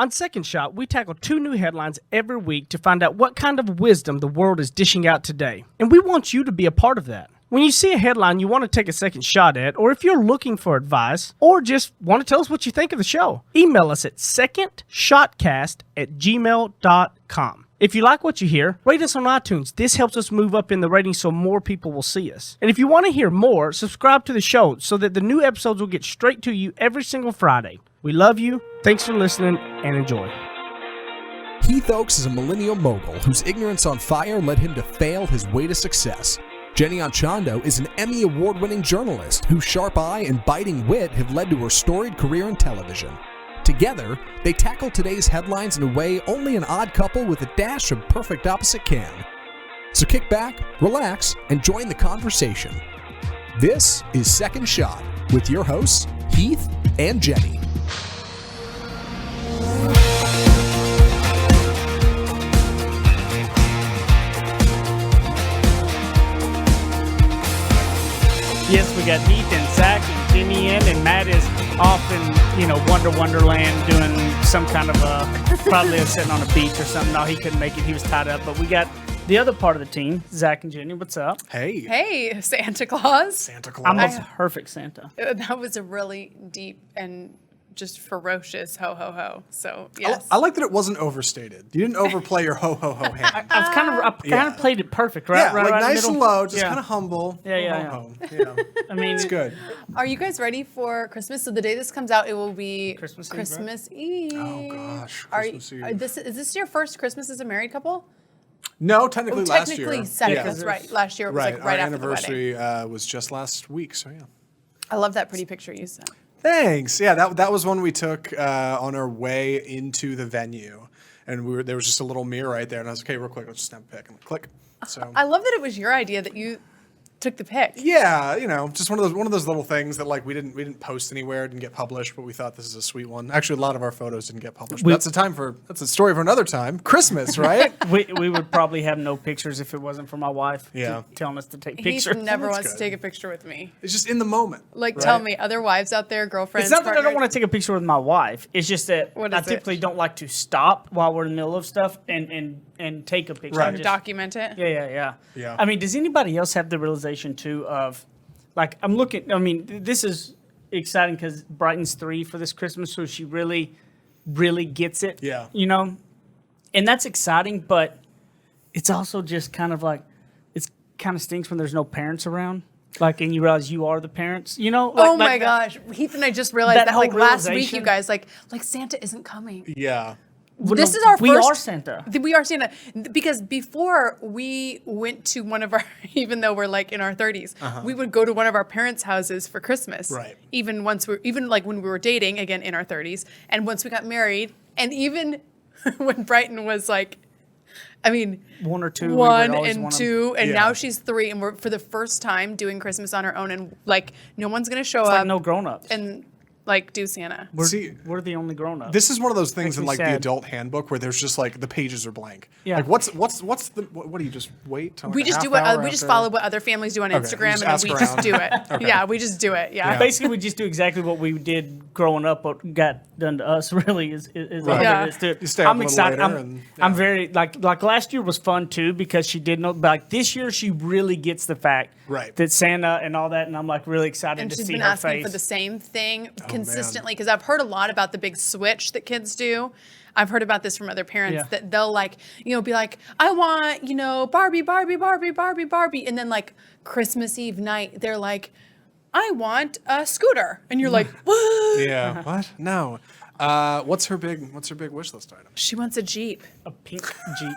On Second Shot, we tackle 2 new headlines every week to find out what kind of wisdom the world is dishing out today. And we want you to be a part of that. When you see a headline you want to take a second shot at, or if you're looking for advice, or just want to tell us what you think of the show, email us at secondshotcast@gmail.com. If you like what you hear, rate us on iTunes. This helps us move up in the ratings so more people will see us. And if you want to hear more, subscribe to the show so that the new episodes will get straight to you every single Friday. We love you. Thanks for listening and enjoy. Heath Oakes is a millennial mogul whose ignorance on fire led him to fail his way to success. Jenny Anchondo is an Emmy Award-winning journalist whose sharp eye and biting wit have led to her storied career in television. Together, they tackle today's headlines in a way only an odd couple with a dash of perfect opposite can. So kick back, relax, and join the conversation. This is Second Shot with your hosts, Heath and Jenny. Yes, we got Heath and Zach and Jimmy in, and Matt is off in, Wonderland doing some kind of probably sitting on a beach or something. No, he couldn't make it. He was tied up. But we got the other part of the team, Zach and Jenny. What's up? Hey. Hey, Santa Claus. Santa I'm Claus. a perfect Santa. That was a really deep and just ferocious ho ho ho. So yes, I like that it wasn't overstated. You didn't overplay your ho ho ho hand. I kind of played it perfect, right? Yeah, right, like right nice and low, just Yeah. kind of humble. Yeah. Ho, ho, ho. I mean, It's good. Are you guys ready for Christmas? So the day this comes out, it will be Christmas Eve, Eve. Oh gosh, Are Christmas you, Eve. is this your first Christmas as a married couple? No, technically last year. Technically second. Yeah. That's right. Last year it was Right, like right our after the wedding. anniversary was just last week, so yeah. I love that pretty picture you sent. Thanks. Yeah, that was one we took on our way into the venue, and there was just a little mirror right there, and I was okay, real quick, let's just snap a pic and click. So I love that it was your idea that you took the pic. yeah, just one of those little things that like we didn't post anywhere, didn't get published, but we thought this is a sweet one. Actually, a lot of our photos didn't get published. But that's a story for another time. Christmas, right? we would probably have no pictures if it wasn't for my wife telling us to take He pictures. never That's wants good. to take a picture with me. It's just in the moment. Like, right? tell me, other wives out there, girlfriends. It's not that I don't partners- want to take a picture with my wife. It's just that What I is it? typically don't like to stop while we're in the middle of stuff and take a picture. Right. I just- document it. Yeah. Yeah. I mean, does anybody else have the realization too of, like, I'm looking? I mean, this is exciting because Brighton's 3 for this Christmas, so she really gets it. Yeah. And that's exciting, but it's also just kind of like it kind of stinks when there's no parents around. Like, and you realize you are the parents, Oh my gosh. Heath and I just realized that that, like whole last week, realization. you guys, like Santa isn't coming. Yeah. This is our We first. are Santa. We are Santa. Because before we went to one of our, even though we're like in our 30s, we would go to one of our parents' houses for Christmas. Right. Even like when we were dating, again in our 30s. And once we got married, and even when Brighton was like, I mean, 1 or 2, we would one always and want 'em. 2, and Yeah. now she's 3, and we're for the first time doing Christmas on our own, and like no one's gonna show It's up like no grown-ups. and like do Santa. We're the only grown-ups. This is one of those things Makes in me like the sad. adult handbook where there's just like the pages are blank. Yeah. Like what do you just wait till like We a just half do what hour we just after? follow what other families do on you Instagram, just and ask then we just around. do it. Yeah, we just do it. Yeah. Basically, we just do exactly what we did growing up. What got done to us really is all Right. Yeah. it is to it. You stay up a I'm little excited. later I'm, and- I'm yeah. very like last year was fun too because she did know. But like this year, she really gets the fact Right. that Santa and all that, and I'm like really excited And to she's see been her asking face. for the same thing Oh, consistently because I've heard a lot about the big switch that kids do. I've heard about this from other parents Yeah. that they'll like, be like, I want, Barbie, Barbie, Barbie, Barbie, Barbie. And then like Christmas Eve night, they're like, I want a scooter. And you're like, what? Yeah. What? No. What's her big wish list item? She wants a Jeep. a pink Jeep.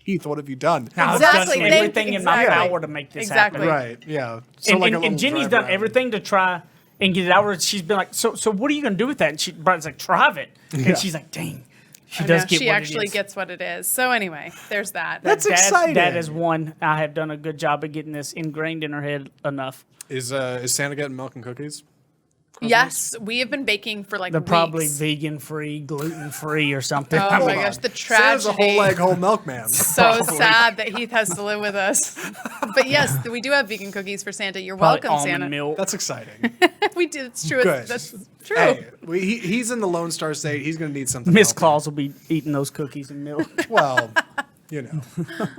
Heath, what have you done? Now, I've Exactly. done Thank- everything in my exactly. power to make this Exactly. happen. Right. Yeah. So And, like a and little Jenny's drive done around. everything to try and get it out. Where she's been like, so what are you gonna do with that? And Brian's like, drive it. Yeah. And she's like, dang, she I does know, get she what actually it is. gets what it is. So anyway, there's that. That's exciting. That is one. I have done a good job of getting this ingrained in her head enough. Is Santa getting milk and cookies? Yes, we have been baking for like They're probably weeks. vegan-free, gluten-free, or something. Oh Come my on. gosh, the Santa's a tragedy. whole leg, whole milkman. So sad that Heath has to live with us. But But yes, we do have vegan cookies for Santa. You're Probably welcome, almond Santa. milk. That's exciting. We do. It's true. Good. That's true. Hey, he's in the Lone Star State. He's going to need something. Miss healthy. Claus will be eating those cookies and milk. Well,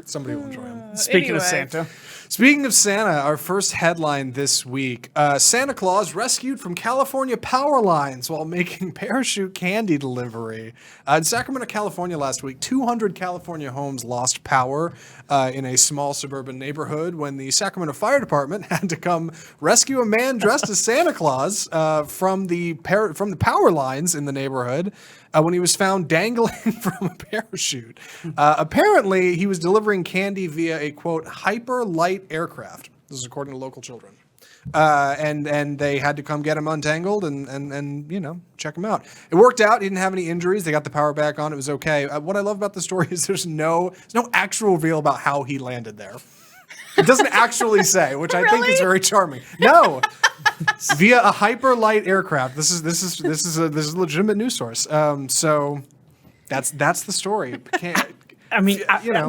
somebody will enjoy him. Speaking of Anyway. Santa. Speaking of Santa, our first headline this week, Santa Claus rescued from California power lines while making parachute candy delivery. In Sacramento, California last week, 200 California homes lost power in a small suburban neighborhood when the Sacramento Fire Department had to come rescue a man dressed as Santa Claus from the power lines in the neighborhood when he was found dangling from a parachute. Apparently, he was delivering candy via a, quote, hyper light aircraft. This is according to local children. And they had to come get him untangled and check him out. It worked out. He didn't have any injuries. They got the power back on. It was okay. What I love about the story is there's no actual reveal about how he landed there. It doesn't actually say, which I think is very charming. No, via a hyper light aircraft. This is a legitimate news source. So that's the story. I mean,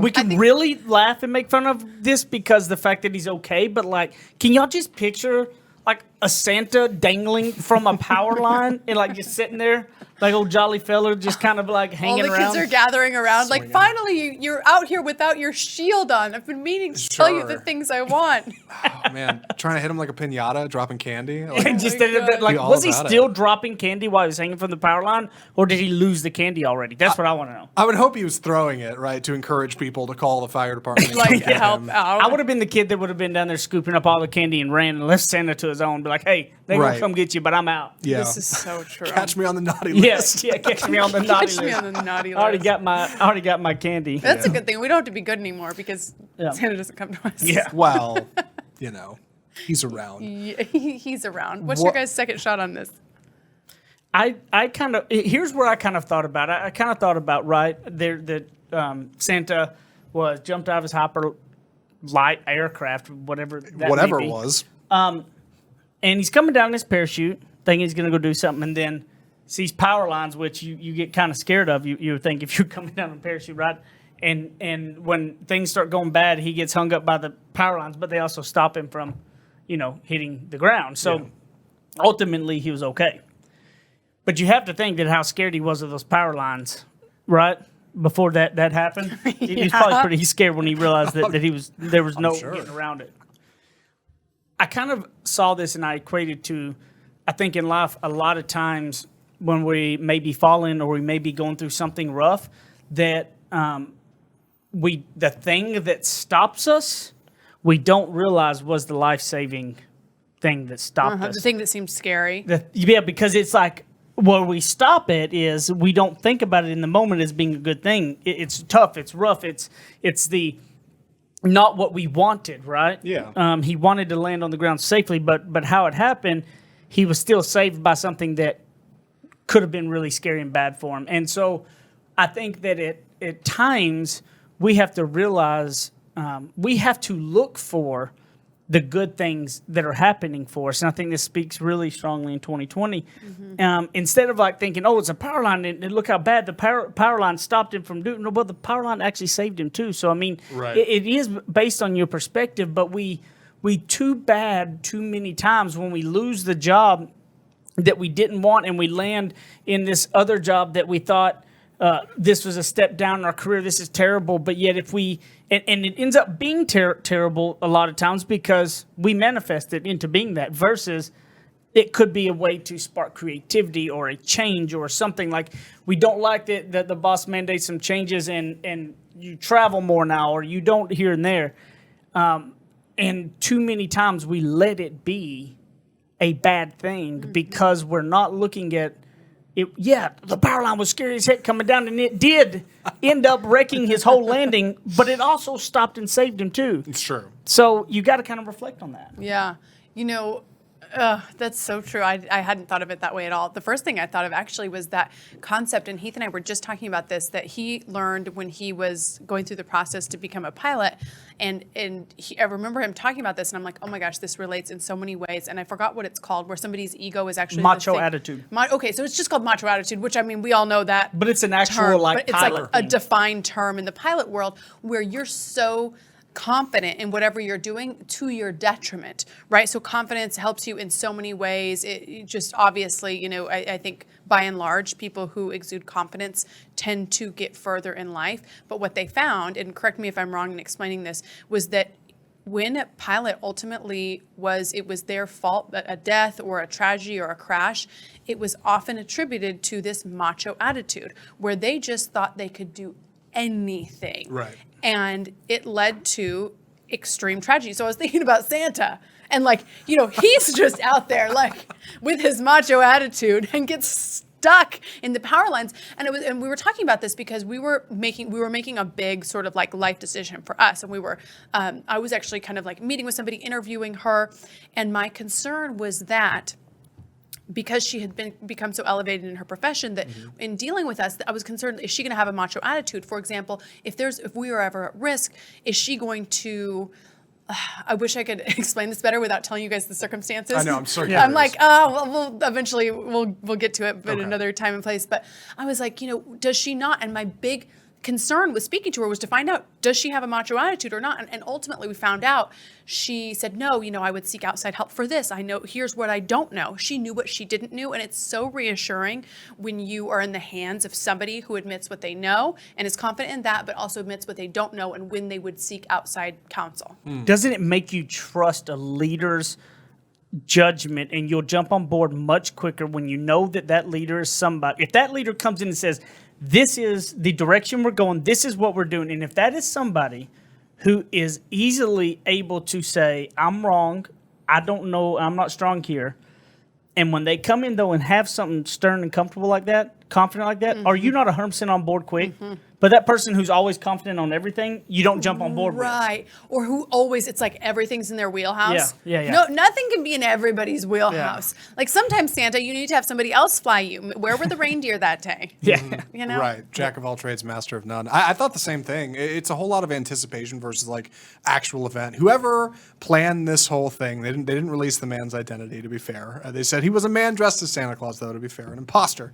we can really laugh and make fun of this because the fact that he's okay, but like, can y'all just picture like a Santa dangling from a power line and like just sitting there, like old jolly fella, just kind of like hanging around? All the kids are gathering around, like, finally, you're out here without your shield on. I've been meaning to tell you the things I want. Oh, man, trying to hit him like a piñata, dropping candy. Like, And just ended up, like, Be all was he about still dropping candy while he was hanging from the power line, or did he lose the candy already? That's what I want to know. I would hope he was throwing it, right, to encourage people to call the fire department. and Like, come get help him. out. I would have been the kid that would have been down there scooping up all the candy and ran and left Santa to his own. Be like, hey, they Right. gonna come get you, but I'm out. Yeah. This is so true. Catch me on the naughty Yes, list. yeah, catch me on the naughty Catch me list. on the naughty I already list. got my candy. That's a good thing. We don't have to be good anymore because Santa doesn't come to us. Yeah. Well, he's around. Yeah, he's around. What's your guys' second shot on this? I kind of here's where I kind of thought about it. I kind of thought about right there that Santa was jumped out of his hyper light aircraft, whatever that may Whatever be. it was. And he's coming down in his parachute, thinking he's going to go do something, and then sees power lines, which you get kind of scared of. You would think if you're coming down in a parachute, right? And when things start going bad, he gets hung up by the power lines, but they also stop him from, hitting the ground. So ultimately, he was okay. But you have to think that how scared he was of those power lines, right? Before that happened, he was probably pretty scared when he realized that there was no sure. getting around it. I kind of saw this and I equated to, I think in life, a lot of times when we may be falling or we may be going through something rough, that the thing that stops us, we don't realize was the life-saving thing that stopped us. The thing that seems scary. Because it's like, where we stop it is we don't think about it in the moment as being a good thing. It's tough, it's rough, it's the not what we wanted, right? Yeah. He wanted to land on the ground safely, but how it happened, he was still saved by something that could have been really scary and bad for him. And so I think that at times we have to realize we have to look for the good things that are happening for us. And I think this speaks really strongly in 2020. Instead of like thinking, oh, it's a power line, and look how bad the power line stopped him from doing. No, but the power line actually saved him too. So I mean, Right. it is based on your perspective. But we too many times when we lose the job that we didn't want, and we land in this other job that we thought this was a step down in our career. This is terrible. But yet if we, and it ends up being terrible a lot of times because we manifest it into being that, versus it could be a way to spark creativity or a change or something. Like we don't like that the boss mandates some changes and you travel more now or you don't here and there. And too many times we let it be a bad thing because we're not looking at it. Yeah, the power line was scary as heck coming down, and it did end up wrecking his whole landing, but it also stopped and saved him too. It's true. So you got to kind of reflect on that. Yeah. That's so true. I hadn't thought of it that way at all. The first thing I thought of actually was that concept, and Heath and I were just talking about this, that he learned when he was going through the process to become a pilot. And I remember him talking about this, and I'm like, oh my gosh, this relates in so many ways. And I forgot what it's called, where somebody's ego is actually Macho the thing. attitude. Okay, so it's just called macho attitude, which I mean, we all know that. But it's an actual term, like but it's pilot like a thing. defined term in the pilot world where you're so confident in whatever you're doing to your detriment, right? So confidence helps you in so many ways. It just obviously, I think by and large, people who exude confidence tend to get further in life. But what they found, and correct me if I'm wrong in explaining this, was that when Pilate ultimately it was their fault, a death or a tragedy or a crash, it was often attributed to this macho attitude where they just thought they could do anything. Right. And it led to extreme tragedy. So I was thinking about Santa and he's just out there with his macho attitude and gets stuck in the power lines. And we were talking about this because we were making a big sort of life decision for us. And I was actually kind of meeting with somebody, interviewing her. And my concern was that because she had become so elevated in her profession that in dealing with us, I was concerned, is she going to have a macho attitude? For example, if we were ever at risk, is she going to, I wish I could explain this better without telling you guys the circumstances. I know, I'm so curious. I'm we'll eventually we'll get to it, but another time and place. But I was does she not? And my big concern with speaking to her was to find out, does she have a macho attitude or not? And ultimately we found out she said, no, I would seek outside help for this. I know, here's what I don't know. She knew what she didn't know. And it's so reassuring when you are in the hands of somebody who admits what they know and is confident in that, but also admits what they don't know and when they would seek outside counsel. Doesn't it make you trust a leader's judgment, and you'll jump on board much quicker when you know that leader is somebody? If that leader comes in and says, this is the direction we're going, this is what we're doing. And if that is somebody who is easily able to say, I'm wrong, I don't know, I'm not strong here. And when they come in, though, and have something stern and comfortable like that, confident like that, are you not 100% on board quick? But that person who's always confident on everything, you don't jump on board with. Right. Or who always, it's everything's in their wheelhouse. Yeah. No, nothing can be in everybody's wheelhouse. Sometimes, Santa, you need to have somebody else fly you. Where were the reindeer that day? Yeah. Right. Jack of all trades, master of none. I thought the same thing. It's a whole lot of anticipation versus actual event. Whoever planned this whole thing, they didn't release the man's identity, to be fair. They said he was a man dressed as Santa Claus, though, to be fair, an imposter.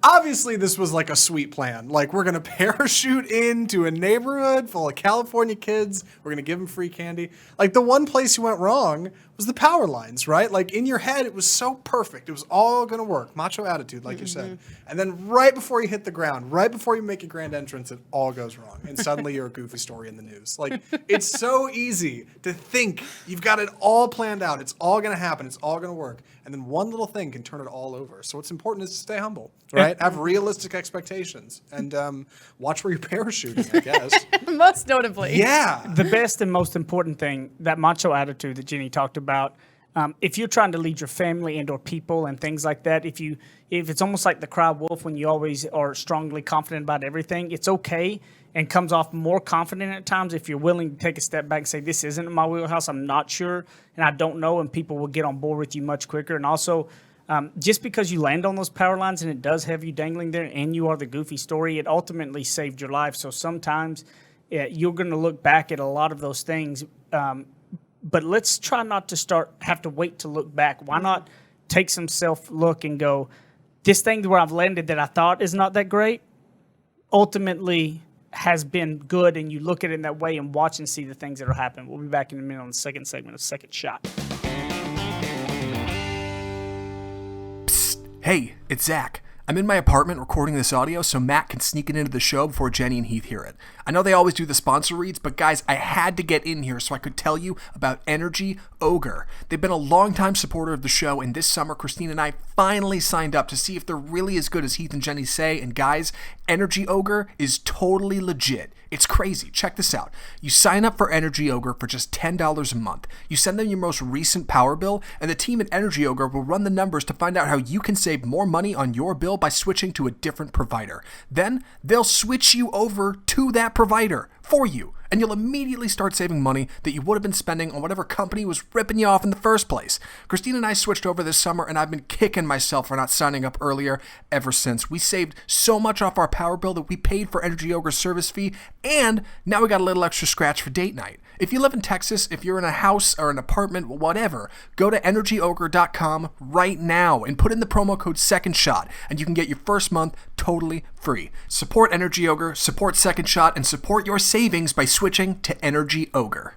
Obviously, this was a sweet plan. We're going to parachute into a neighborhood full of California kids. We're going to give them free candy. The one place you went wrong was the power lines, right? In your head, it was so perfect. It was all going to work. Macho attitude, like you said. And then right before you hit the ground, right before you make a grand entrance, it all goes wrong. And suddenly you're a goofy story in the news. It's so easy to think you've got it all planned out. It's all going to happen. It's all going to work. And then one little thing can turn it all over. So what's important is to stay humble, right? Have realistic expectations and watch where you're parachuting, I guess. Most notably. Yeah. The best and most important thing, that macho attitude that Jenny talked about, if you're trying to lead your family and or people and things like that, if it's almost like the cry wolf when you always are strongly confident about everything, it's okay and comes off more confident at times if you're willing to take a step back and say, this isn't in my wheelhouse, I'm not sure, and I don't know, and people will get on board with you much quicker. And also, just because you land on those power lines and it does have you dangling there and you are the goofy story, it ultimately saved your life. So sometimes you're going to look back at a lot of those things, but let's try not to have to wait to look back. Why not take some self-look and go, this thing where I've landed that I thought is not that great, ultimately has been good, and you look at it in that way and watch and see the things that are happening. We'll be back in a minute on the second segment of Second Shot. Psst. Hey, it's Zach. I'm in my apartment recording this audio so Matt can sneak it into the show before Jenny and Heath hear it. I know they always do the sponsor reads, but guys, I had to get in here so I could tell you about Energy Ogre. They've been a longtime supporter of the show, and this summer, Christine and I finally signed up to see if they're really as good as Heath and Jenny say, and guys, Energy Ogre is totally legit. It's crazy. Check this out. You sign up for Energy Ogre for just $10 a month. You send them your most recent power bill, and the team at Energy Ogre will run the numbers to find out how you can save more money on your bill by switching to a different provider. Then they'll switch you over to that provider for you, and you'll immediately start saving money that you would have been spending on whatever company was ripping you off in the first place. Christine and I switched over this summer, and I've been kicking myself for not signing up earlier ever since. We saved so much off our power bill that we paid for Energy Ogre's service fee, and now we got a little extra scratch for date night. If you live in Texas, if you're in a house or an apartment, whatever, go to energyogre.com right now and put in the promo code SECONDSHOT, and you can get your first month totally free. Support Energy Ogre, support Second Shot, and support your savings by switching to energy ogre.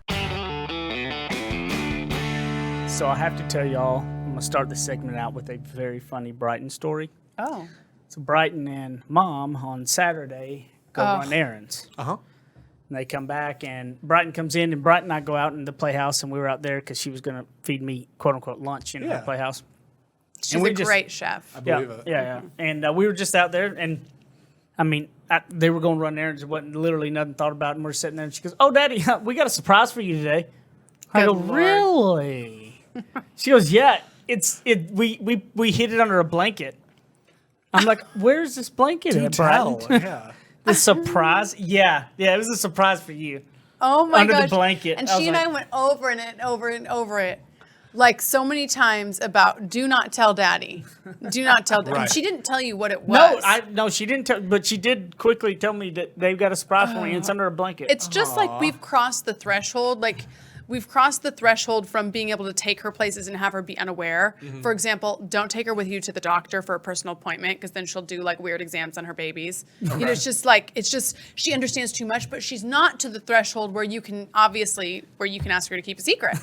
So I have to tell y'all, I'm going to start this segment out with a very funny Brighton story. Oh. So Brighton and Mom on Saturday go run errands. Uh-huh. And they come back, and Brighton comes in, and Brighton and I go out in the playhouse, and we were out there because she was going to feed me, quote-unquote, lunch in her playhouse. She's a great chef. I believe it. Yeah. And we were just out there, and, I mean, they were going to run errands. There wasn't literally nothing thought about, and we're sitting there, and she goes, "Oh, Daddy, we got a surprise for you today." I go, Good Lord. "Really?" She goes, "Yeah, we hid it under a blanket." I'm like, "Where's this blanket at, Brighton?" Yeah. The surprise? Yeah, it was a surprise for you. Oh my Under gosh. the blanket. And I was she and like- I went over and over and over it. Like so many times about do not tell Daddy. Do not tell Daddy. Right. She didn't tell you what it was. No, she didn't tell, but she did quickly tell me that they've got a surprise for me. It's under a blanket. It's just like we've crossed the threshold. Like we've crossed the threshold from being able to take her places and have her be unaware. For example, don't take her with you to the doctor for a personal appointment because then she'll do like weird exams on her babies. You know, it's just she understands too much, but she's not to the threshold where you can ask her to keep a secret.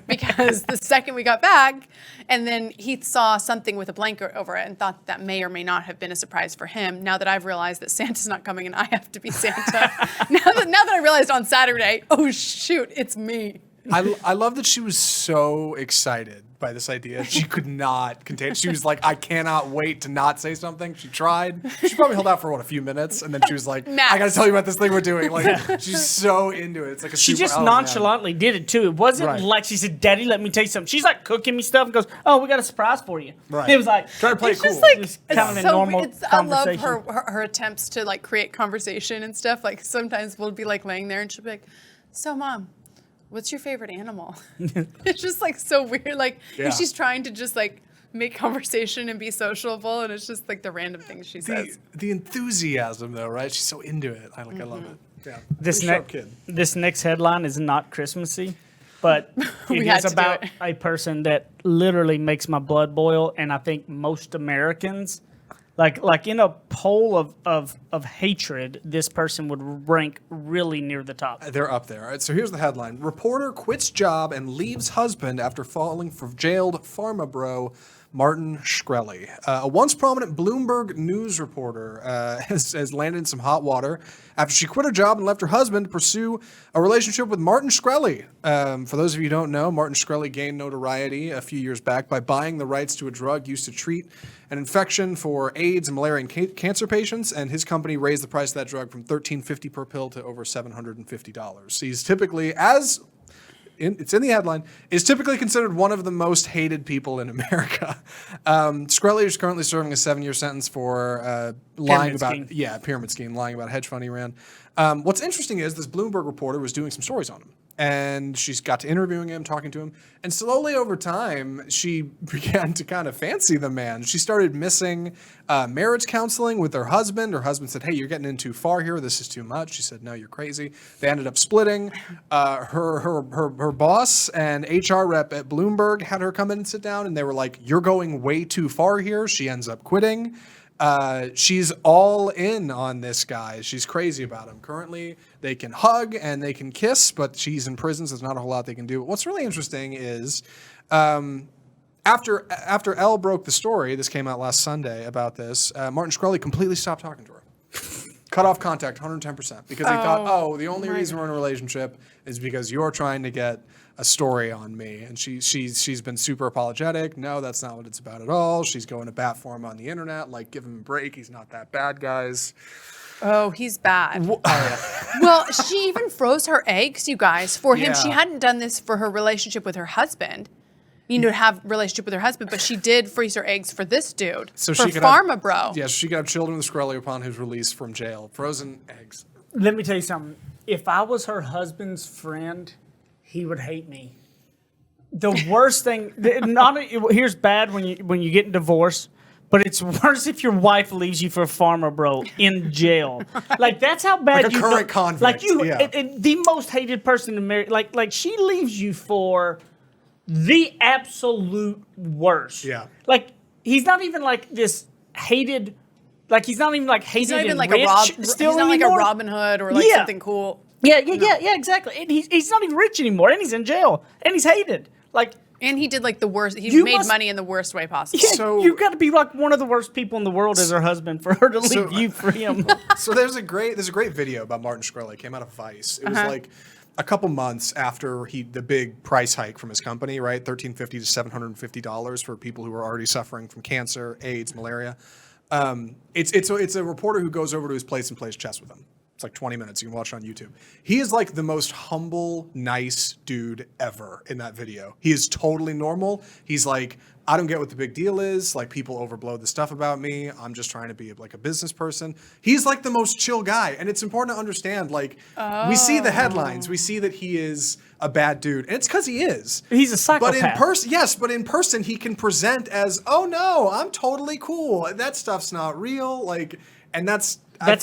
Because the second we got back, and then he saw something with a blanket over it and thought that may or may not have been a surprise for him. Now that I've realized that Santa's not coming and I have to be Santa. now that I realized on Saturday, oh shoot, it's me. I love that she was so excited by this idea. She could not contain it. She was like, I cannot wait to not say something. She tried. She probably held out for, a few minutes, and then she was like, Max. I got to tell you about this thing we're doing. Like, she's so into it. It's like a she super, just oh, man. nonchalantly did it too. It wasn't Right. like she said, "Daddy, let me tell you something." She's like cooking me stuff and goes, "Oh, we got a surprise for you." Right. It was like Try to play It's it cool. just like Just kind of a normal I love conversation. her attempts to like create conversation and stuff. Like sometimes we'll be like laying there and she'll be like, "So, Mom, what's your favorite animal?" It's just like so weird. Like Yeah. she's trying to just like make conversation and be sociable, and it's just like the random things she says. The enthusiasm, though, right? She's so into it. I love it. Yeah. This Pretty sharp kid. this next headline is not Christmassy, but We it had is to do about it. a person that literally makes my blood boil, and I think most Americans, like in a poll of hatred, this person would rank really near the top. They're up there. All right, so here's the headline. Reporter quits job and leaves husband after falling for jailed pharma bro Martin Shkreli. A once prominent Bloomberg news reporter has landed in some hot water after she quit her job and left her husband to pursue a relationship with Martin Shkreli. For those of you who don't know, Martin Shkreli gained notoriety a few years back by buying the rights to a drug used to treat an infection for AIDS and malaria and cancer patients, and his company raised the price of that drug from $13.50 per pill to over $750. He's typically, it's in the headline, is typically considered one of the most hated people in America. Shkreli is currently serving a 7-year sentence for lying Pyramid about scheme. pyramid scheme, lying about a hedge fund he ran. What's interesting is this Bloomberg reporter was doing some stories on him, and she's got to interviewing him, talking to him, and slowly over time she began to kind of fancy the man. She started missing marriage counseling with her husband. Her husband said, "Hey, you're getting in too far here. This is too much." She said, "No, you're crazy." They ended up splitting. Her boss and HR rep at Bloomberg had her come in and sit down, and they were like, "You're going way too far here." She ends up quitting. She's all in on this guy. She's crazy about him. Currently, they can hug and they can kiss, but she's in prison, so there's not a whole lot they can do. But what's really interesting is after Elle broke the story, this came out last Sunday about this, Martin Shkreli completely stopped talking to her. Cut off contact 110% because he thought, the only reason we're in a relationship is because you're trying to get a story on me. And she's been super apologetic. No, that's not what it's about at all. She's going to bat for him on the internet, like, give him a break. He's not that bad, guys. Oh, he's bad. Well, she even froze her eggs, you guys, for him. Yeah. She hadn't done this for her relationship with her husband. To have a relationship with her husband, but she did freeze her eggs for this dude. So for she could pharma bro. Yes, she could have children with Shkreli upon his release from jail. Frozen eggs. Let me tell you something. If I was her husband's friend, he would hate me. The worst thing, here's bad when you get a divorce, but it's worse if your wife leaves you for a farmer bro in jail. Like that's how bad Like a you current convict, Like you, yeah. the most hated person in America. Like she leaves you for the absolute worst. Yeah. Like he's not even like this hated. Like he's not even like hated. He's not even and like rich a still he's not like a anymore. Robin Hood or like Yeah. something cool. Yeah, exactly. And he's not even rich anymore, and he's in jail, and he's hated. Like, And he did like the worst. He You made must- money in the worst way possible. yeah, So- you got to be like one of the worst people in the world as her husband for her to leave you for him. So there's a great video about Martin Shkreli. It came out of Vice. It was like a couple months after the big price hike from his company, right? $1,350 to $750 for people who are already suffering from cancer, AIDS, malaria. It's a reporter who goes over to his place and plays chess with him. It's like 20 minutes. You can watch it on YouTube. He is like the most humble, nice dude ever in that video. He is totally normal. He's like, I don't get what the big deal is. Like, people overblow the stuff about me. I'm just trying to be like a business person. He's like the most chill guy. And it's important to understand, like, we see the headlines. We see that he is a bad dude. And it's because he is. He's a psychopath. But in person, yes, but in person, he can present as, oh no, I'm totally cool. That stuff's not real. Like, and I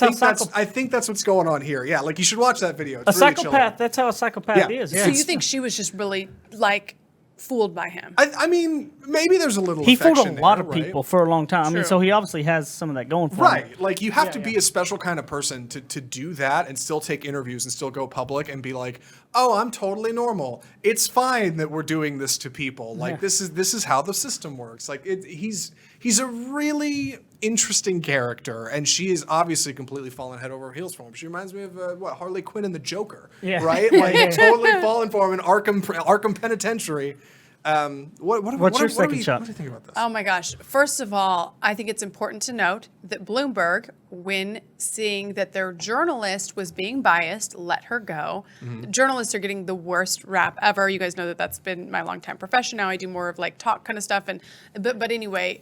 think that's what's going on here. Yeah, like you should watch that video. It's A really psychopath, chilling. that's how a psychopath is. Yeah. So you think she was just really like fooled by him? I mean, maybe there's a little He fooled affection a lot there, of right? people for a long time. I mean, True. so he obviously has some of that going for him. Right. Like, you have to Yeah, be yeah. a special kind of person to do that and still take interviews and still go public and be like, oh, I'm totally normal. It's fine that we're doing this to people. Like, this is how the system works. Like, he's a really interesting character, and she is obviously completely fallen head over heels for him. She reminds me of Harley Quinn in the Joker, Yeah. right? Like, totally fallen for him in Arkham Penitentiary. What's your second shot? What do you think about this? Oh my gosh. First of all, I think it's important to note that Bloomberg, when seeing that their journalist was being biased, let her go. Journalists are getting the worst rap ever. You guys know that that's been my longtime profession now. I do more of like talk kind of stuff. But anyway,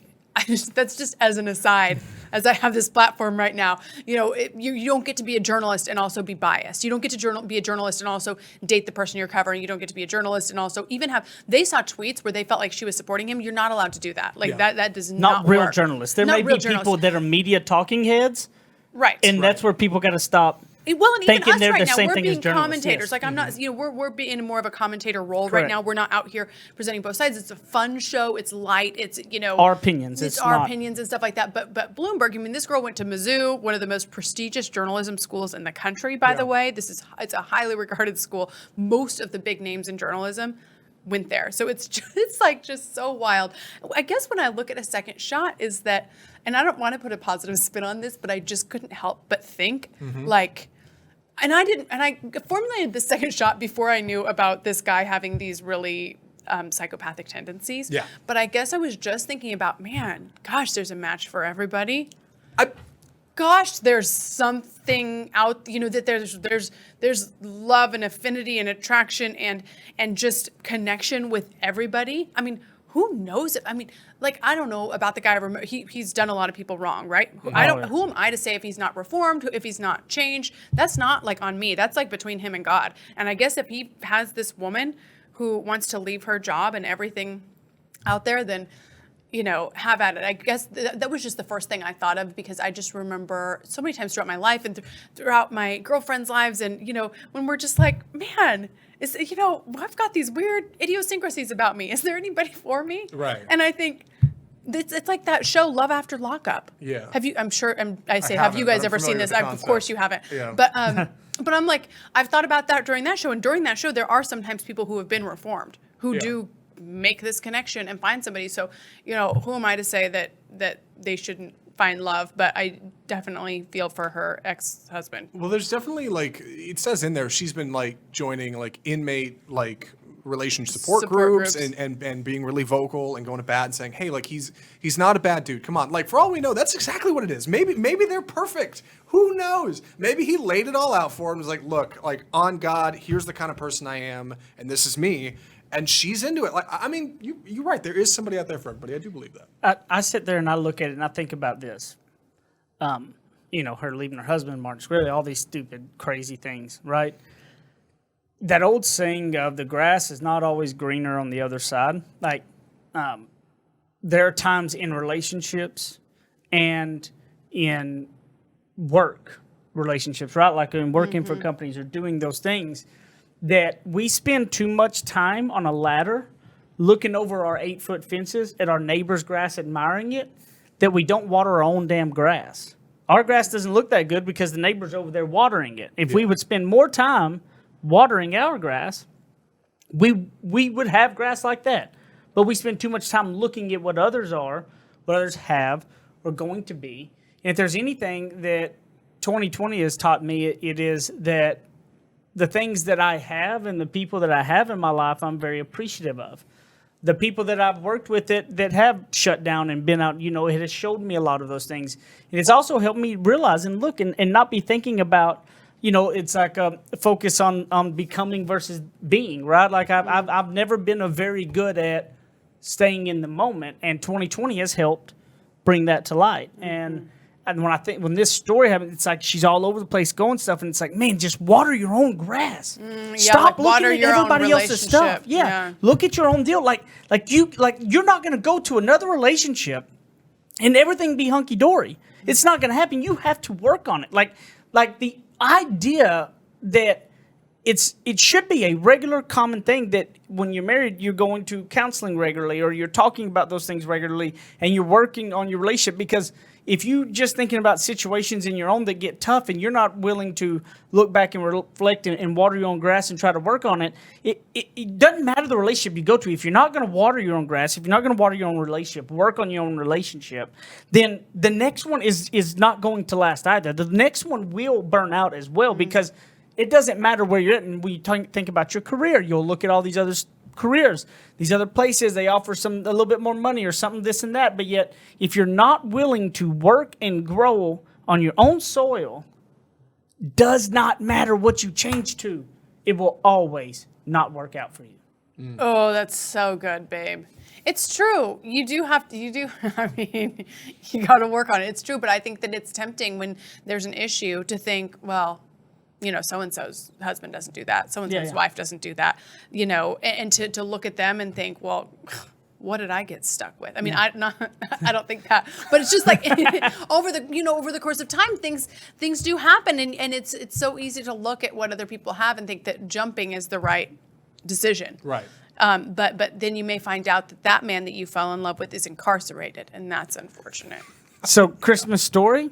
that's just as an aside, as I have this platform right now. You know, you don't get to be a journalist and also be biased. You don't get to be a journalist and also date the person you're covering. You don't get to be a journalist and also even have. They saw tweets where they felt like she was supporting him. You're not allowed to do that. Like that does not Not real work. journalists. There Not may real be people journalists. that are media talking heads, Right. and that's where people got to stop. Well, and even thinking us they're right the now, same we're thing as being journalists, commentators. yes. Like I'm not, we're being in more of a commentator role right Correct. now. We're not out here presenting both sides. It's a fun show. It's light. It's Our opinions. It's It's our not- opinions and stuff like that. But Bloomberg. I mean, this girl went to Mizzou, one of the most prestigious journalism schools in the country. By the way, it's a highly regarded school. Most of the big names in journalism went there. So it's just so wild. I guess when I look at a second shot is that, and I don't want to put a positive spin on this, but I just couldn't help but think like. And I formulated the second shot before I knew about this guy having these really psychopathic tendencies. Yeah. But I guess I was just thinking about, man, gosh, there's a match for everybody. Gosh, there's something out, that there's love and affinity and attraction and just connection with everybody. I mean, who knows it? I mean, like, I don't know about the guy. He's done a lot of people wrong, right? Who am I to say if he's not reformed, if he's not changed? That's not like on me. That's like between him and God. And I guess if he has this woman who wants to leave her job and everything out there, then, have at it. I guess that was just the first thing I thought of, because I just remember so many times throughout my life and throughout my girlfriends' lives, and, when we're just like, man, I've got these weird idiosyncrasies about me. Is there anybody for me? Right. And I think it's like that show, Love After Lockup. Yeah. Have you? I'm sure. I say, I have you haven't, guys but I'm ever seen familiar this? with the Of concept. course you haven't. Yeah. But I'm like, I've thought about that during that show, and during that show, there are sometimes people who have been reformed who do make this connection and find somebody. So, who am I to say that they shouldn't find love? But I definitely feel for her ex-husband. Well, there's definitely, like, it says in there, she's been like joining like inmate like relation support groups. And being really vocal and going to bat and saying, hey, like, he's not a bad dude. Come on. Like, for all we know, that's exactly what it is. Maybe they're perfect. Who knows? Maybe he laid it all out for her and was like, look, like, on God, here's the kind of person I am, and this is me. And she's into it. Like, I mean, you're right. There is somebody out there for everybody. I do believe that. I sit there and I look at it and I think about this. Her leaving her husband, Martin Shkreli, all these stupid, crazy things, right? That old saying of the grass is not always greener on the other side. Like, there are times in relationships and in work relationships, right? Like in working for companies or doing those things, that we spend too much time on a ladder looking over our 8-foot fences at our neighbor's grass, admiring it, that we don't water our own damn grass. our grass doesn't look that good because the neighbor's over there watering it. If we would spend more time watering our grass, we would have grass like that. But we spend too much time looking at what others are, what others have, or going to be. And if there's anything that 2020 has taught me, it is that the things that I have and the people that I have in my life, I'm very appreciative of. The people that I've worked with that have shut down and been out, it has showed me a lot of those things. And it's also helped me realize and look and not be thinking about, it's like a focus on becoming versus being, right? Like I've never been very good at staying in the moment, and 2020 has helped bring that to light. And when this story happened, it's like she's all over the place going stuff, and it's like, man, just water your own grass. Stop looking at everybody else's stuff. Yeah. Look at your own deal. Like you're not going to go to another relationship and everything be hunky dory. It's not going to happen. You have to work on it. Like the idea that it should be a regular common thing that when you're married, you're going to counseling regularly, or you're talking about those things regularly, and you're working on your relationship. Because if you just thinking about situations in your own that get tough and you're not willing to look back and reflect and water your own grass and try to work on it, it doesn't matter the relationship you go to. If you're not going to water your own grass, if you're not going to water your own relationship, work on your own relationship, then the next one is not going to last either. The next one will burn out as well, because it doesn't matter where you're at. And when you think about your career, you'll look at all these other careers, these other places, they offer a little bit more money or something, this and that. But yet, if you're not willing to work and grow on your own soil, does not matter what you change to, it will always not work out for you. Oh, that's so good, babe. It's true. You do, I mean, you got to work on it. It's true. But I think that it's tempting when there's an issue to think, well, so-and-so's husband doesn't do that. So-and-so's wife doesn't do that, and to look at them and think, well, what did I get stuck with? I mean, I don't think that, but it's just like over the course of time, things do happen. And it's so easy to look at what other people have and think that jumping is the right decision. Right. But then you may find out that man that you fell in love with is incarcerated, and that's unfortunate. So Christmas story,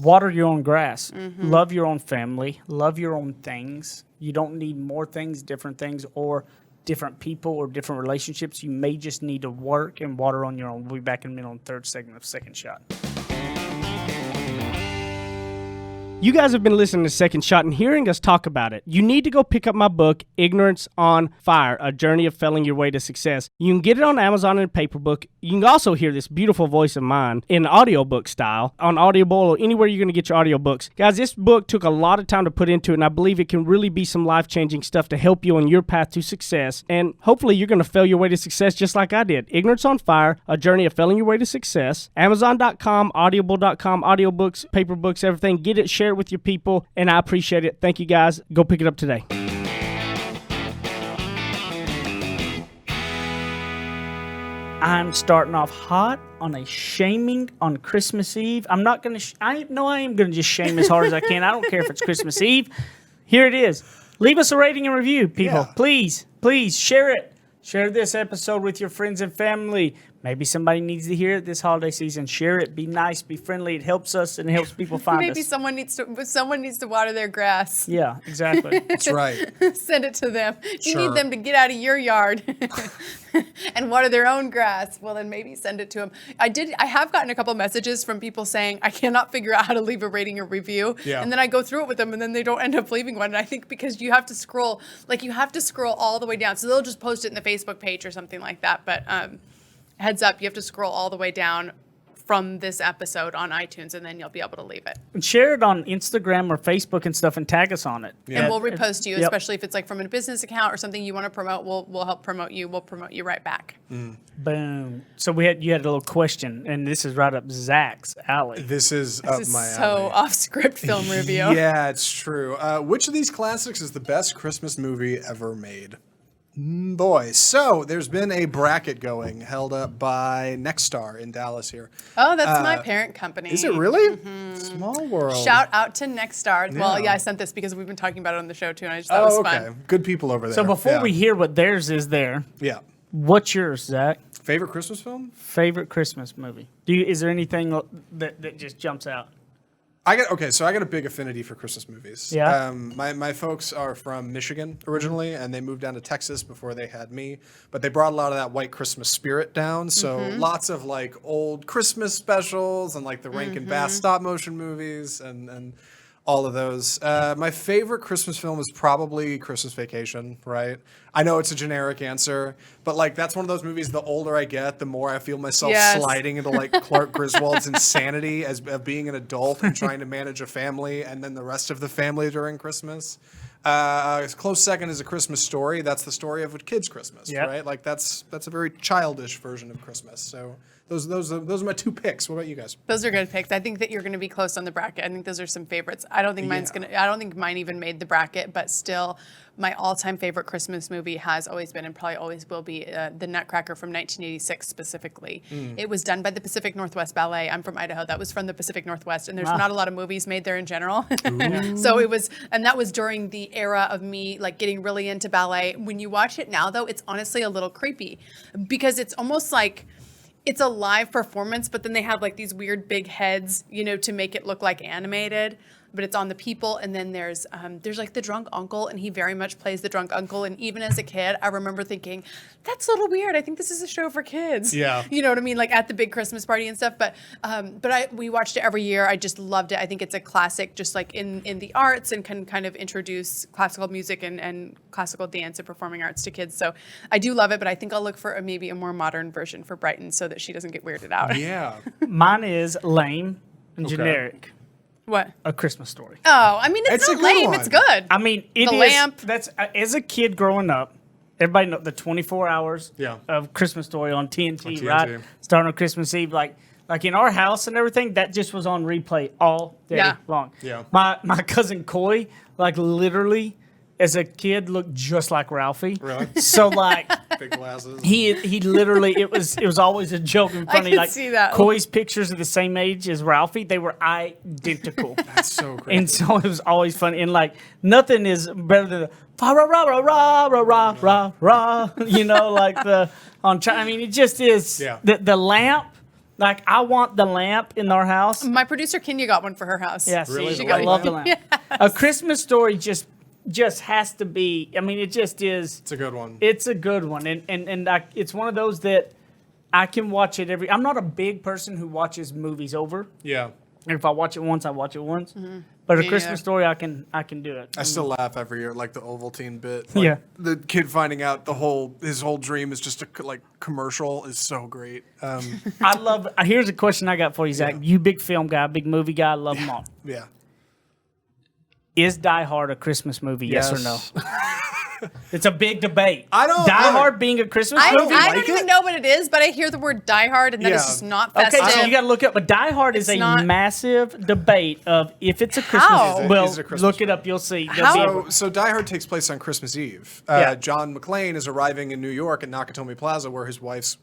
water your own grass. Love your own family. Love your own things. You don't need more things, different things, or different people or different relationships. You may just need to work and water on your own. We'll be back in a minute on the third segment of Second Shot. You guys have been listening to Second Shot and hearing us talk about it. You need to go pick up my book, Ignorance on Fire, A Journey of Failing Your Way to Success. You can get it on Amazon in a paper book. You can also hear this beautiful voice of mine in audiobook style on Audible or anywhere you're going to get your audiobooks. Guys, this book took a lot of time to put into it, and I believe it can really be some life-changing stuff to help you on your path to success. And hopefully you're going to fail your way to success just like I did. Ignorance on Fire, A Journey of Failing Your Way to Success. Amazon.com, Audible.com, audiobooks, paper books, everything. Get it, share it with your people, and I appreciate it. Thank you, guys. Go pick it up today. I'm starting off hot on a shaming on Christmas Eve. I'm not going to, I am going to just shame as hard as I can. I don't care if it's Christmas Eve. Here it is. Leave us a rating and review, people. Yeah. Please share it. Share this episode with your friends and family. Maybe somebody needs to hear it this holiday season. Share it. Be nice. Be friendly. It helps us and it helps people find us. Maybe someone needs to water their grass. Yeah, exactly. That's right. Send it to them. You Sure. need them to get out of your yard and water their own grass. Well, then maybe send it to them. I have gotten a couple messages from people saying, I cannot figure out how to leave a rating or review. Yeah. And then I go through it with them and then they don't end up leaving one. And I think because you have to scroll all the way down. So they'll just post it in the Facebook page or something like that. But heads up, you have to scroll all the way down from this episode on iTunes, and then you'll be able to leave it. And share it on Instagram or Facebook and stuff and tag us on it. Yeah. And we'll repost you, Yep. especially if it's like from a business account or something you want to promote. We'll help promote you. We'll promote you right back. Boom. So you had a little question, and this is right up Zach's alley. This is This up is my so alley. off-script film review. Yeah, it's true. Which of these classics is the best Christmas movie ever made? Boy, so there's been a bracket going held up by Nexstar in Dallas here. Oh, that's my parent company. Is it really? Small world. Shout out to Nexstar. Well, Yeah. yeah, I sent this because we've been talking about it on the show too, and I just thought it was okay. fun. Good people over there. So before Yeah. we hear what theirs is there, Yeah. what's yours, Zach? Favorite Christmas film? Favorite Christmas movie? Is there anything that just jumps out? So I got a big affinity for Christmas movies. Yeah. My folks are from Michigan originally, and they moved down to Texas before they had me. But they brought a lot of that white Christmas spirit down. So lots of like old Christmas specials and like the Rankin Bass stop motion movies and all of those. My favorite Christmas film is probably Christmas Vacation, right? I know it's a generic answer, but like that's one of those movies, the older I get, the more I feel myself sliding into like Clark Griswold's insanity of being an adult and trying to manage a family and then the rest of the family during Christmas. A close second is A Christmas Story. That's the story of a kid's Christmas, right? Like that's a very childish version of Christmas. So those are my 2 picks. What about you guys? Those are good picks. I think that you're going to be close on the bracket. I think those are some favorites. I don't think I don't think mine even made the bracket, but still, my all-time favorite Christmas movie has always been and probably always will be The Nutcracker from 1986 specifically. It was done by the Pacific Northwest Ballet. I'm from Idaho. That was from the Pacific Northwest, and there's not a lot of movies made there in general. So it was, and that was during the era of me like getting really into ballet. When you watch it now, though, it's honestly a little creepy because it's almost like it's a live performance, but then they have like these weird big heads, to make it look like animated, but it's on the people. And then there's like the drunk uncle, and he very much plays the drunk uncle. And even as a kid, I remember thinking, that's a little weird. I think this is a show for kids. Yeah. You know what I mean? Like at the big Christmas party and stuff. But we watched it every year. I just loved it. I think it's a classic, just like in the arts, and can kind of introduce classical music and classical dance and performing arts to kids. So I do love it, but I think I'll look for maybe a more modern version for Brighton so that she doesn't get weirded out. Yeah. Mine is lame and generic. What? A Christmas Story. Oh, I mean, it's It's a not good lame. one. It's good. I mean, it The is. lamp. That's as a kid growing up. Everybody know the 24 hours of Christmas Story on TNT, right? Starting on Christmas Eve, like in our house and everything. That just was on replay all day long. Yeah. My cousin Coy, like literally, as a kid, looked just like Ralphie. Really? So like. Big glasses. He literally it was always a joke and funny. could Like see that. Coy's pictures are the same age as Ralphie. They were identical. That's so crazy. And so it was always funny. And like nothing is better than the rah rah rah rah rah rah rah rah. Like the I mean, it just is. Yeah. The lamp. Like I want the lamp in our house. My producer Kenya got one for her house. Yeah, Really? see, The I love the lamp? lamp. A Christmas Story just has to be. I mean, it just is. It's a good one. It's a good one, and it's one of those that I can watch it every. I'm not a big person who watches movies over. Yeah. And if I watch it once, I watch it once. But A Christmas Story, I can do it. I still laugh every year, like the Ovaltine bit. Like, Yeah. The kid finding out his whole dream is just a commercial is so great. I love. Here's a question I got for you, Zach. You big film guy, big movie guy, love them all. Yeah. Is Die Hard a Christmas movie? Yes or no? It's a big debate. I don't- Die look, Hard being a Christmas I movie. don't even know what it is, but I hear the word Die Hard, and that is Yeah. just not Okay, festive. so you got to look up. But Die Hard is It's a not- massive debate of if it's a Christmas. How? Well, Is it a Christmas look it up. You'll see. There'll How? be- So Die Hard takes place on Christmas Eve. Yeah. John McClane is arriving in New York at Nakatomi Plaza, where his wife's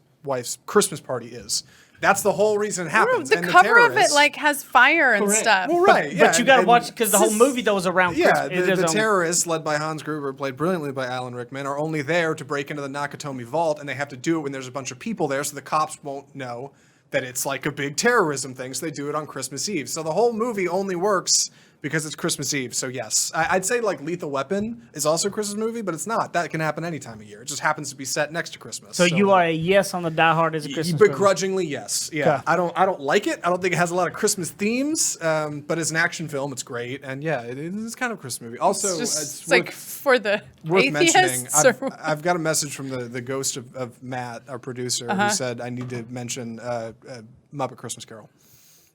Christmas party is. That's the whole reason it happens. The And cover of it terrorists- like has fire and Correct. stuff. Well, right. yeah, But you got to and- watch because the whole movie though was around Yeah, Christmas. the terrorists, led by Hans Gruber, played brilliantly by Alan Rickman, are only there to break into the Nakatomi Vault, and they have to do it when there's a bunch of people there, so the cops won't know that it's like a big terrorism thing, so they do it on Christmas Eve. So the whole movie only works because it's Christmas Eve. So yes, I'd say like Lethal Weapon is also a Christmas movie, but it's not. That can happen any time of year. It just happens to be set next to Christmas. So you are a yes on the Die Hard as a Christmas movie. Begrudgingly, yes. Yeah, Okay. I don't like it. I don't think it has a lot of Christmas themes, but as an action film, it's great. And yeah, it's kind of a Christmas movie. Also, It's just it's like for the worth mentioning. atheists. or- I've got a message from the ghost of Matt, our producer, who said I need to mention Muppet Christmas Carol,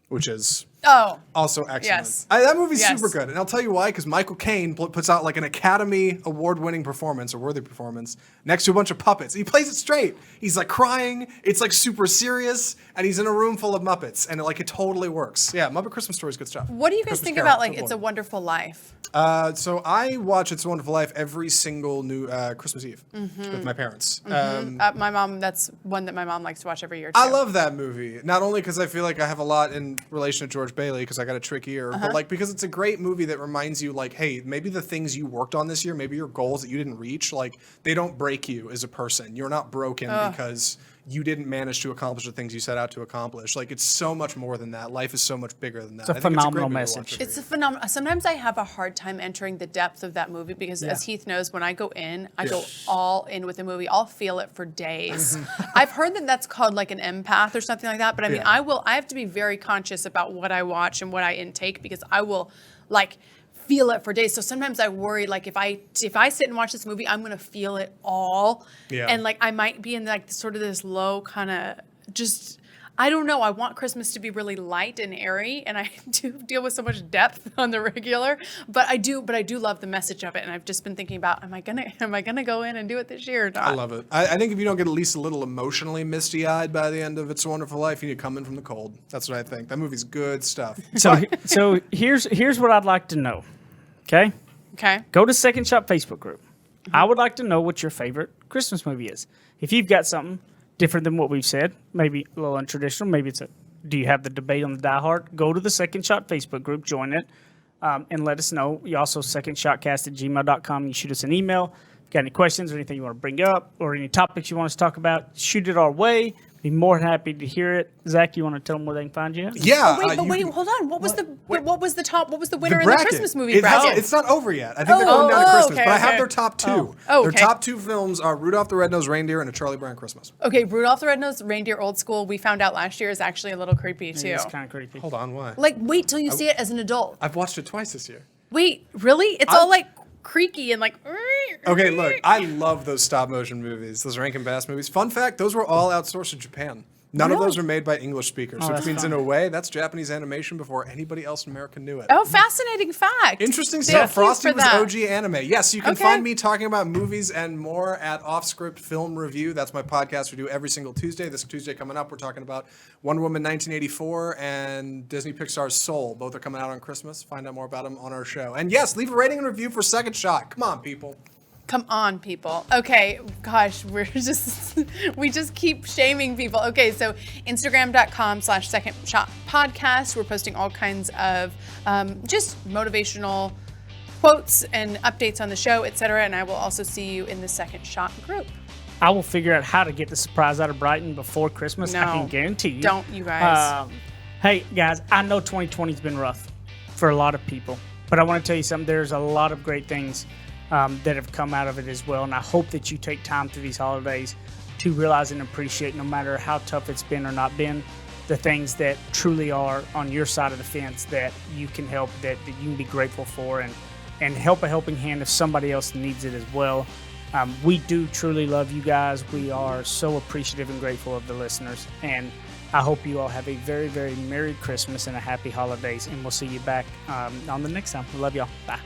which is Oh, also excellent. Yes. That movie's Yes. super good, and I'll tell you why. Because Michael Caine puts out like an Academy Award-winning performance, a worthy performance, next to a bunch of puppets. He plays it straight. He's like crying. It's like super serious, and he's in a room full of Muppets, and it totally works. Yeah, Muppet Christmas Story is good stuff. what do you guys Christmas think Carol, about like good It's a one. Wonderful Life? So I watch It's a Wonderful Life every single new Christmas Eve with my parents. My mom, that's one that my mom likes to watch every year too. I love that movie. Not only because I feel like I have a lot in relation to George Bailey because I got a trick ear, but like because it's a great movie that reminds you like, hey, maybe the things you worked on this year, maybe your goals that you didn't reach, like they don't break you as a person. You're not broken because you didn't manage to accomplish the things you set out to accomplish. Like, it's so much more than that. Life is so much bigger than that. It's a phenomenal message. Watch. It's a phenomenal. Sometimes I have a hard time entering the depth of that movie because, as Heath knows, when I go in, I go all in with the movie. I'll feel it for days. I've heard that that's called like an empath or something like that. But I mean, I have to be very conscious about what I watch and what I intake because I will like feel it for days. So sometimes I worry, like if I sit and watch this movie, I'm gonna feel it all, and like I might be in like sort of this low kind of just. I don't know. I want Christmas to be really light and airy, and I do deal with so much depth on the regular. But I do love the message of it, and I've just been thinking about, am I gonna go in and do it this year or not? I love it. I think if you don't get at least a little emotionally misty-eyed by the end of It's a Wonderful Life, you need to come in from the cold. That's what I think. That movie's good stuff. So here's what I'd like to know. Okay? Okay. Go to Second Shot Facebook group. I would like to know what your favorite Christmas movie is. If you've got something different than what we've said, maybe a little untraditional, maybe do you have the debate on the Die Hard? Go to the Second Shot Facebook group, join it, and let us know. You also, secondshotcast@gmail.com. You shoot us an email. If you got any questions or anything you want to bring up or any topics you want us to talk about, shoot it our way. Be more than happy to hear it. Zach, you want to tell them where they can find you? Yeah. Wait, hold on. What was the winner in the bracket. Christmas movie bracket? It's not over yet. I think they're going down to Christmas, okay, but I have okay. their top two. Oh, Their okay. top two films are Rudolph the Red-Nosed Reindeer and A Charlie Brown Christmas. Okay, Rudolph the Red-Nosed Reindeer Old School, we found out last year, is actually a little creepy too. It's kind of creepy. Hold on, why? Like, wait till you see it as an adult. I've watched it twice this year. Wait, really? It's all like creaky and like. Okay, look, I love those stop-motion movies, those Rankin Bass movies. Fun fact, those were all outsourced to Japan. None of those are made by English speakers, which means in a way that's Japanese animation before anybody else in America knew it. Oh, fascinating fact. Interesting Thank stuff. you Frosty for was that. OG anime. Yes, you can Okay. find me talking about movies and more at Off Script Film Review. That's my podcast we do every single Tuesday. This Tuesday coming up, we're talking about Wonder Woman 1984 and Disney Pixar's Soul. Both are coming out on Christmas. Find out more about them on our show. And yes, leave a rating and review for Second Shot. Come on, people. Come on, people. Okay, gosh, we just keep shaming people. Okay, so Instagram.com/Second Shot Podcast. We're posting all kinds of just motivational quotes and updates on the show, etc. And I will also see you in the Second Shot group. I will figure out how to get the surprise out of Brighton before Christmas. I can guarantee you. Don't, you guys. Hey, guys, I know 2020's been rough for a lot of people, but I want to tell you something. There's a lot of great things that have come out of it as well, and I hope that you take time through these holidays to realize and appreciate, no matter how tough it's been or not been, the things that truly are on your side of the fence that you can help, that you can be grateful for, and help a helping hand if somebody else needs it as well. We do truly love you guys. We are so appreciative and grateful of the listeners, and I hope you all have a very, very Merry Christmas and a Happy Holidays, and we'll see you back on the next time. We love y'all. Bye.